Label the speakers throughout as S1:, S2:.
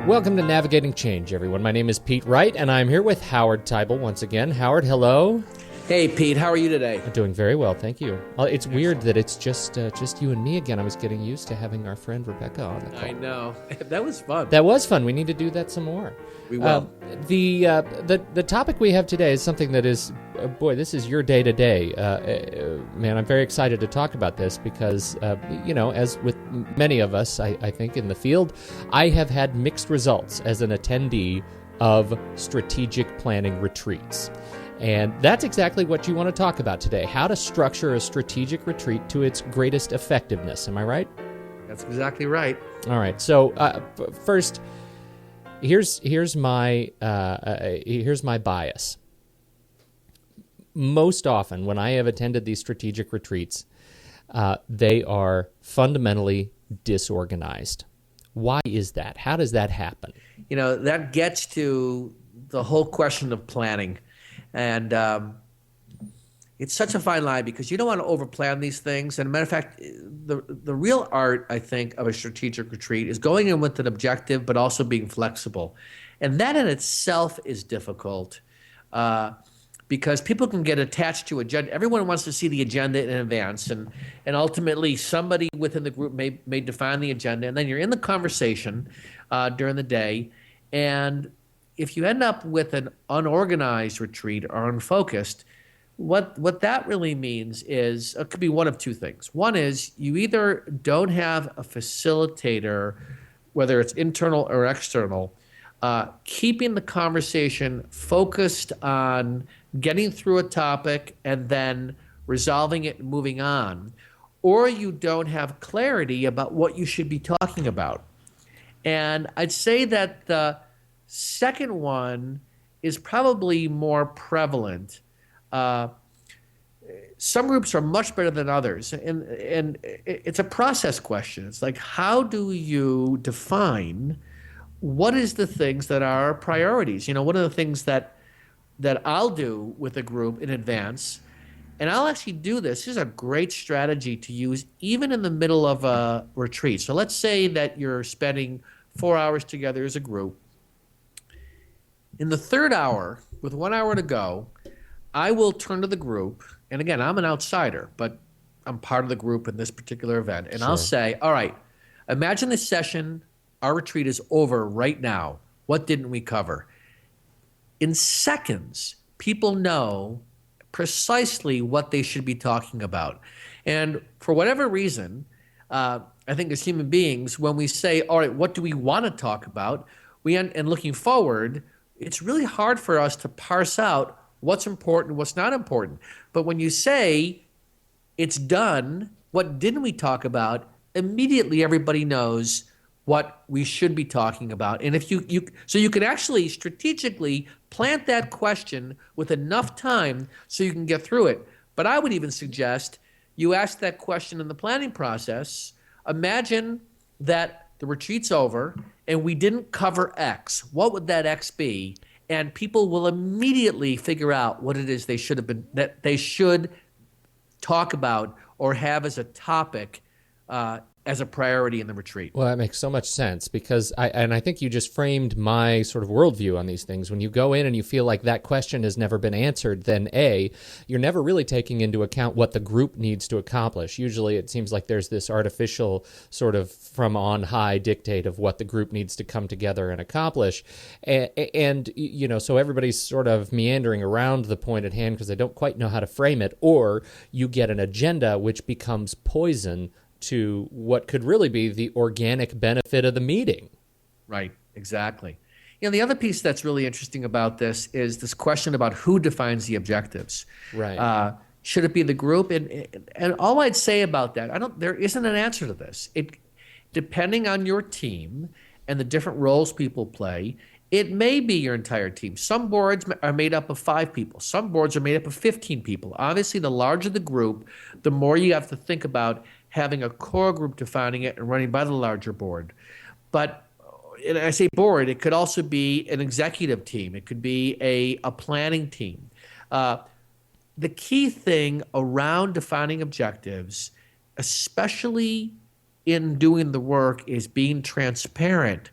S1: Welcome to Navigating Change, everyone. My name is Pete Wright, and I'm here with Howard Teibel once again. Howard, hello.
S2: Hey, Pete. How are you today?
S1: I'm doing very well, thank you. It's weird that it's just you and me again. I was getting used to having our friend Rebecca on the call.
S2: I know. That was fun.
S1: That was fun. We need to do that some more.
S2: We will.
S1: The topic we have today is something that is, boy, this is your day-to-day. Man, I'm very excited to talk about this because, as with many of us, I think, in the field, I have had mixed results as an attendee of strategic planning retreats. And that's exactly what you want to talk about today, how to structure a strategic retreat to its greatest effectiveness. Am I right?
S2: That's exactly right.
S1: All right. So first, here's my bias. Most often, when I have attended these strategic retreats, they are fundamentally disorganized. Why is that? How does that happen?
S2: That gets to the whole question of planning. And it's such a fine line because you don't want to overplan these things. And as a matter of fact, the real art, I think, of a strategic retreat is going in with an objective, but also being flexible. And that in itself is difficult because people can get attached to agenda. Everyone wants to see the agenda in advance. And ultimately, somebody within the group may define the agenda. And then you're in the conversation during the day. And if you end up with an unorganized retreat or unfocused, what that really means is it could be one of two things. One is you either don't have a facilitator, whether it's internal or external, keeping the conversation focused on getting through a topic and then resolving it and moving on, or you don't have clarity about what you should be talking about. And I'd say that the second one is probably more prevalent. Some groups are much better than others, and it's a process question. It's like, how do you define what is the things that are priorities? One of the things that I'll do with a group in advance, and I'll actually do this. This is a great strategy to use even in the middle of a retreat. So let's say that you're spending 4 hours together as a group. In the third hour, with 1 hour to go, I will turn to the group, and again, I'm an outsider, but I'm part of the group in this particular event, and I'll say, all right, imagine this session, our retreat is over right now. What didn't we cover? In seconds, people know precisely what they should be talking about. And for whatever reason, I think as human beings, when we say, all right, what do we want to talk about? And looking forward, it's really hard for us to parse out what's important, what's not important. But when you say it's done, what didn't we talk about? Immediately everybody knows what we should be talking about. And if you can actually strategically plant that question with enough time so you can get through it. But I would even suggest you ask that question in the planning process. Imagine that the retreat's over and we didn't cover X. What would that X be? And people will immediately figure out what it is they should talk about or have as a topic as a priority in the retreat.
S1: Well, that makes so much sense because I think you just framed my sort of worldview on these things. When you go in and you feel like that question has never been answered, then you're never really taking into account what the group needs to accomplish. Usually it seems like there's this artificial sort of from on high dictate of what the group needs to come together and accomplish. And so everybody's sort of meandering around the point at hand because they don't quite know how to frame it, or you get an agenda which becomes poison to what could really be the organic benefit of the meeting.
S2: Right, exactly. The other piece that's really interesting about this is this question about who defines the objectives.
S1: Right.
S2: Should it be the group? And all I'd say about that, there isn't an answer to this. Depending on your team and the different roles people play, it may be your entire team. Some boards are made up of 5 people. Some boards are made up of 15 people. Obviously, the larger the group, the more you have to think about having a core group defining it and running by the larger board. But and I say board, it could also be an executive team. It could be a planning team. The key thing around defining objectives, especially in doing the work, is being transparent.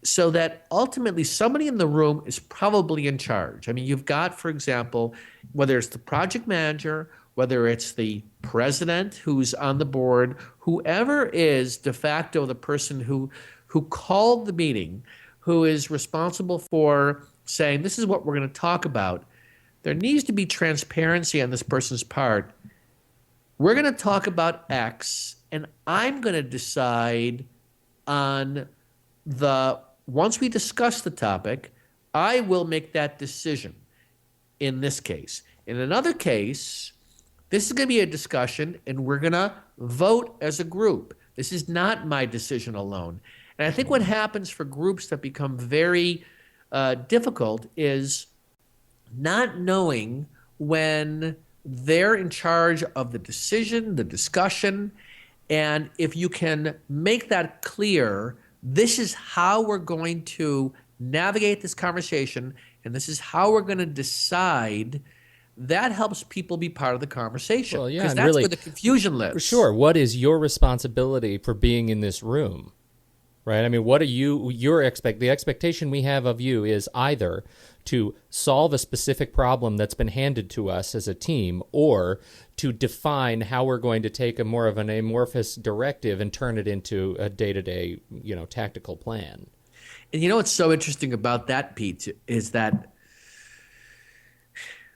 S2: so that ultimately somebody in the room is probably in charge. I mean, you've got, for example, whether it's the project manager, whether it's the president who's on the board, whoever is de facto the person who called the meeting, who is responsible for saying, this is what we're going to talk about. There needs to be transparency on this person's part. We're going to talk about X, and I'm going to decide on once we discuss the topic, I will make that decision in this case. In another case, this is going to be a discussion, and we're going to vote as a group. This is not my decision alone. And I think what happens for groups that become very difficult is not knowing when they're in charge of the decision, the discussion, and if you can make that clear, this is how we're going to navigate this conversation, and this is how we're going to decide, that helps people be part of the conversation.
S1: Well, yeah,
S2: because
S1: and
S2: that's
S1: really,
S2: where the confusion lives.
S1: Sure. What is your responsibility for being in this room? Right? I mean, what are the expectation we have of you is either to solve a specific problem that's been handed to us as a team, or to define how we're going to take a more of an amorphous directive and turn it into a day-to-day, tactical plan.
S2: And what's so interesting about that, Pete, is that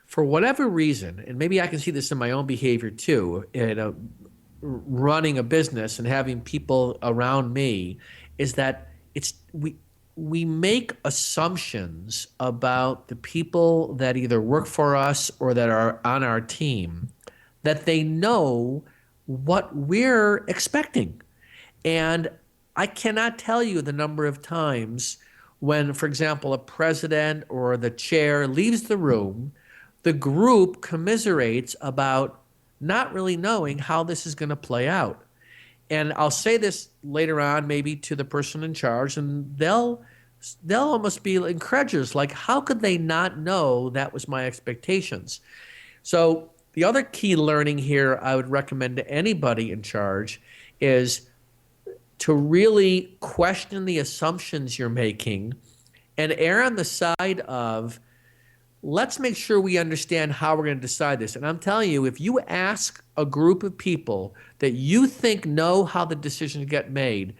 S2: for whatever reason, and maybe I can see this in my own behavior too, running a business and having people around me, is that we make assumptions about the people that either work for us or that are on our team, that they know what we're expecting. And I cannot tell you the number of times when, for example, a president or the chair leaves the room, the group commiserates about not really knowing how this is going to play out. And I'll say this later on, maybe to the person in charge, and they'll almost be incredulous, like, how could they not know that was my expectations? So the other key learning here I would recommend to anybody in charge is to really question the assumptions you're making and err on the side of, let's make sure we understand how we're going to decide this. And I'm telling you, if you ask a group of people that you think know how the decisions get made,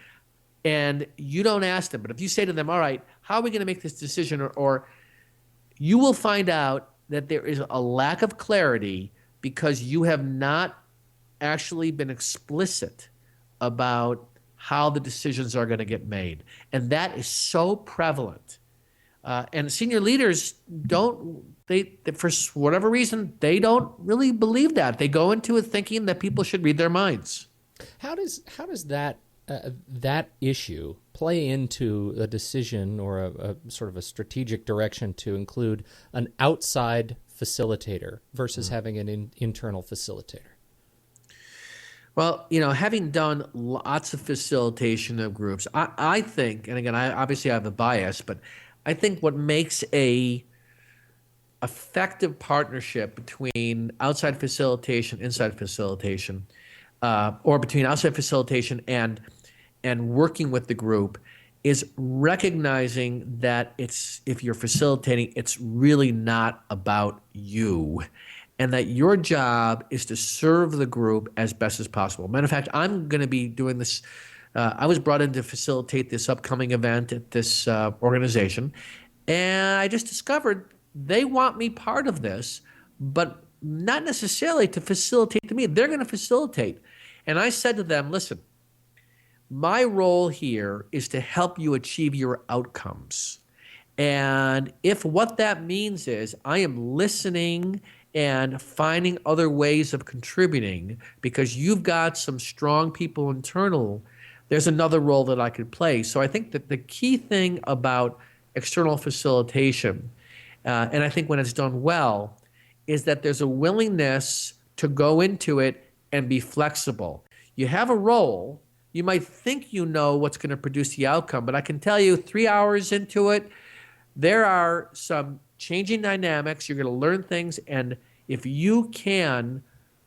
S2: and you don't ask them, but if you say to them, all right, how are we going to make this decision? Or you will find out that there is a lack of clarity because you have not actually been explicit about how the decisions are going to get made. And that is so prevalent. And senior leaders for whatever reason, they don't really believe that. They go into it thinking that people should read their minds.
S1: How does that issue play into a decision or a sort of a strategic direction to include an outside facilitator versus having an internal facilitator?
S2: Well, having done lots of facilitation of groups, I think, and again, I obviously have a bias, but I think what makes a effective partnership between outside facilitation, inside facilitation, or between outside facilitation and working with the group is recognizing that if you're facilitating, it's really not about you, and that your job is to serve the group as best as possible. Matter of fact, I'm going to be doing this. I was brought in to facilitate this upcoming event at this organization, and I just discovered they want me part of this, but not necessarily to facilitate to me. They're going to facilitate. And I said to them, listen, my role here is to help you achieve your outcomes. And if what that means is I am listening and finding other ways of contributing because you've got some strong people internal, there's another role that I could play. So I think that the key thing about external facilitation, and I think when it's done well, is that there's a willingness to go into it and be flexible. You have a role. You might think you know what's going to produce the outcome, but I can tell you 3 hours into it, there are some changing dynamics. You're going to learn things. And if you can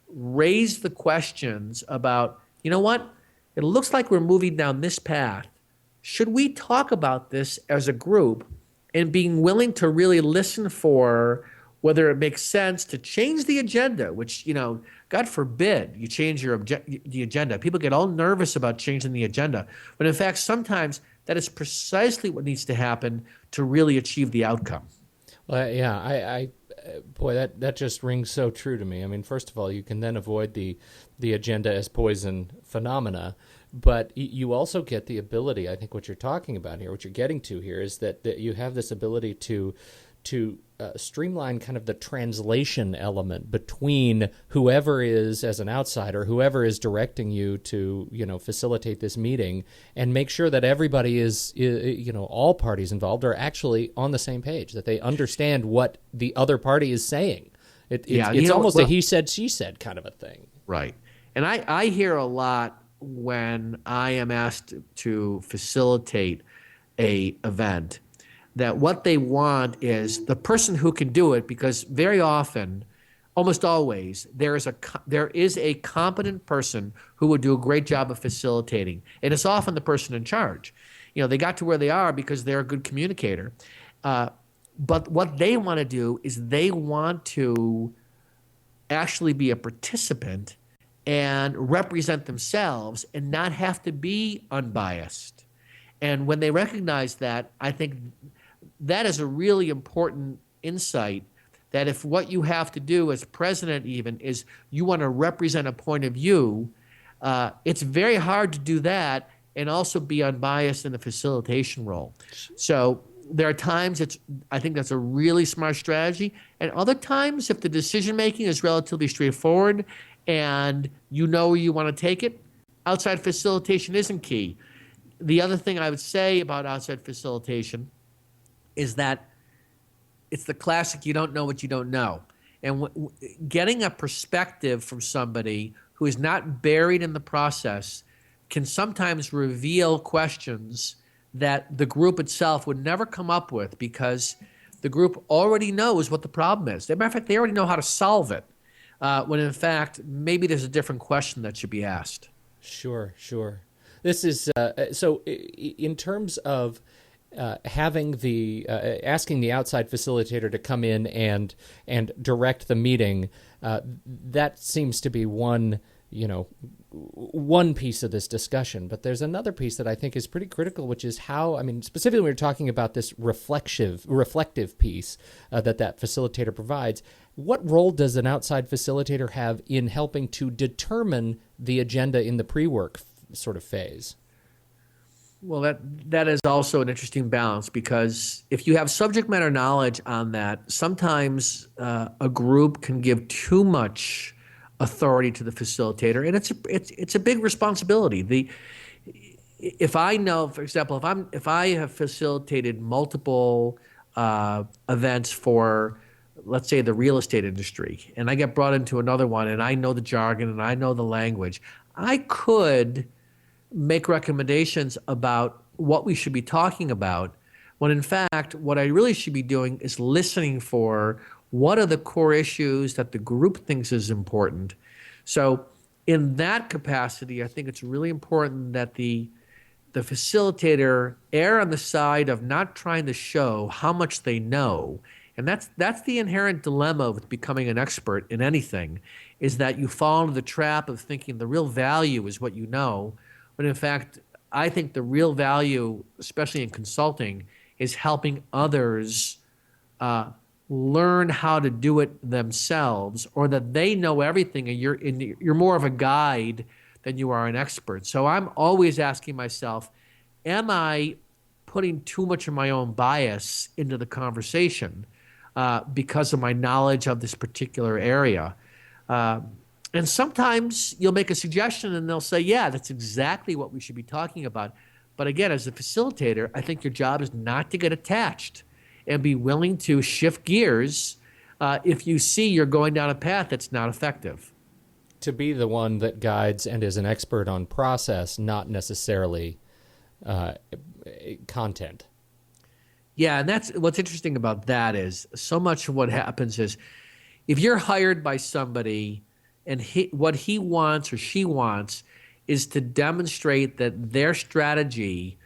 S2: raise the questions about, you know what, it looks like we're moving down this path. should we talk about this as a group and being willing to really listen for whether it makes sense to change the agenda, which, God forbid you change the agenda. People get all nervous about changing the agenda. But in fact, sometimes that is precisely what needs to happen to really achieve the outcome.
S1: Well, yeah, boy, that just rings so true to me. I mean, first of all, you can then avoid the agenda as poison phenomena, but you also get the ability. I think what you're talking about here, what you're getting to here, is that you have this ability to streamline kind of the translation element between whoever is, as an outsider, whoever is directing you to, facilitate this meeting, and make sure that everybody is, all parties involved are actually on the same page, that they understand what the other party is saying. It's almost a he said, she said kind of a thing.
S2: Right. And I hear a lot when I am asked to facilitate a event that what they want is the person who can do it, because very often, almost always, there is a competent person who would do a great job of facilitating. And it's often the person in charge. They got to where they are because they're a good communicator. But what they want to do is they want to actually be a participant and represent themselves and not have to be unbiased. And when they recognize that, I think that is a really important insight, that if what you have to do as president even is you want to represent a point of view, it's very hard to do that and also be unbiased in the facilitation role. So there are times I think that's a really smart strategy. And other times, if the decision-making is relatively straightforward and you know where you want to take it, outside facilitation isn't key. The other thing I would say about outside facilitation is that it's the classic you don't know what you don't know. And getting a perspective from somebody who is not buried in the process can sometimes reveal questions that the group itself would never come up with, because the group already knows what the problem is. As a matter of fact, they already know how to solve it, when in fact, maybe there's a different question that should be asked.
S1: Sure. This is, so in terms of having asking the outside facilitator to come in and direct the meeting, that seems to be one piece of this discussion. But there's another piece that I think is pretty critical, which is how, specifically when we're talking about this reflective piece that facilitator provides. What role does an outside facilitator have in helping to determine the agenda in the pre-work sort of phase?
S2: Well, that is also an interesting balance, because if you have subject matter knowledge on that, sometimes a group can give too much authority to the facilitator, and it's a big responsibility. If I know, for example, if I have facilitated multiple events for, let's say, the real estate industry, and I get brought into another one, and I know the jargon and I know the language, I could make recommendations about what we should be talking about, when in fact what I really should be doing is listening for what are the core issues that the group thinks is important. So in that capacity, I think it's really important that the facilitator err on the side of not trying to show how much they know. And that's the inherent dilemma with becoming an expert in anything, is that you fall into the trap of thinking the real value is what you know. But in fact, I think the real value, especially in consulting, is helping others learn how to do it themselves, or that they know everything and you're more of a guide than you are an expert. So I'm always asking myself, am I putting too much of my own bias into the conversation because of my knowledge of this particular area? And sometimes you'll make a suggestion and they'll say, yeah, that's exactly what we should be talking about. But again, as a facilitator, I think your job is not to get attached and be willing to shift gears if you see you're going down a path that's not effective.
S1: To be the one that guides and is an expert on process, not necessarily content.
S2: Yeah, and that's what's interesting about that is so much of what happens is if you're hired by somebody and what he wants or she wants is to demonstrate that their strategy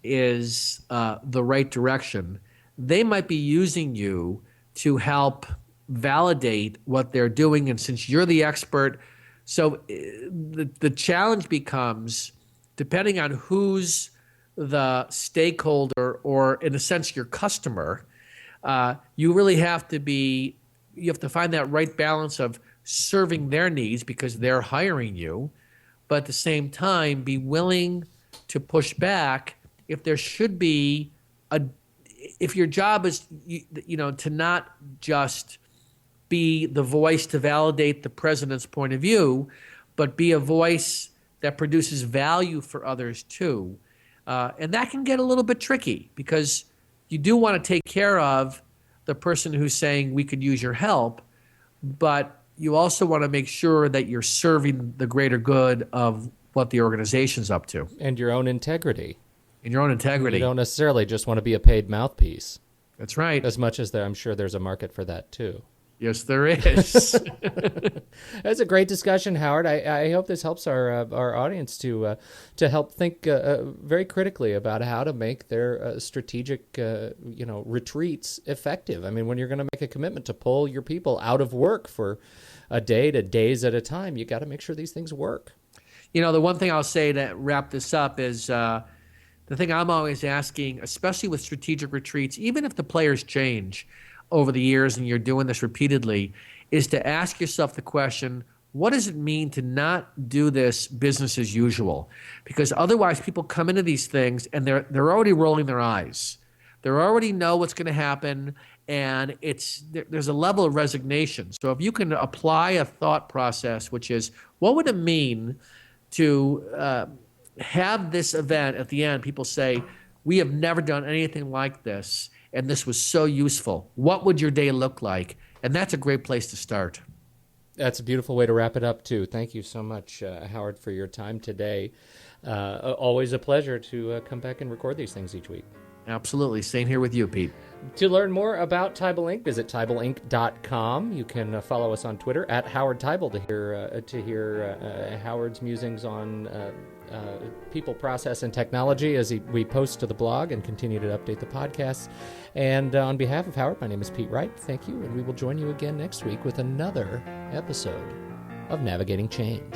S2: is the right direction, they might be using you to help validate what they're doing. And since you're the expert, so the challenge becomes, depending on who's the stakeholder or, in a sense, your customer, you really have to find that right balance of serving their needs because they're hiring you, but at the same time, be willing to push back if there should be if your job is, to not just be the voice to validate the president's point of view, but be a voice that produces value for others too. And that can get a little bit tricky because you do want to take care of the person who's saying we could use your help, but you also want to make sure that you're serving the greater good of what the organization's up to.
S1: And your own integrity.
S2: And your own integrity.
S1: You don't necessarily just want to be a paid mouthpiece.
S2: That's right.
S1: As much as I'm sure there's a market for that too.
S2: Yes, there is.
S1: That's a great discussion, Howard. I hope this helps our audience to help think very critically about how to make their strategic retreats effective. I mean, when you're going to make a commitment to pull your people out of work for a day to days at a time, you got to make sure these things work.
S2: The one thing I'll say to wrap this up is the thing I'm always asking, especially with strategic retreats, even if the players change over the years and you're doing this repeatedly, is to ask yourself the question, what does it mean to not do this business as usual? Because otherwise people come into these things and they're already rolling their eyes. They already know what's going to happen, and there's a level of resignation. So if you can apply a thought process, which is, what would it mean to have this event at the end, people say, we have never done anything like this, and this was so useful. What would your day look like? And that's a great place to start.
S1: That's a beautiful way to wrap it up, too. Thank you so much, Howard, for your time today. Always a pleasure to come back and record these things each week.
S2: Absolutely. Same here with you, Pete.
S1: To learn more about Teibel Inc., visit teibelinc.com. You can follow us on Twitter at Howard Teibel to hear Howard's musings on people, process, and technology as we post to the blog and continue to update the podcasts. And on behalf of Howard, my name is Pete Wright. Thank you, and we will join you again next week with another episode of Navigating Change.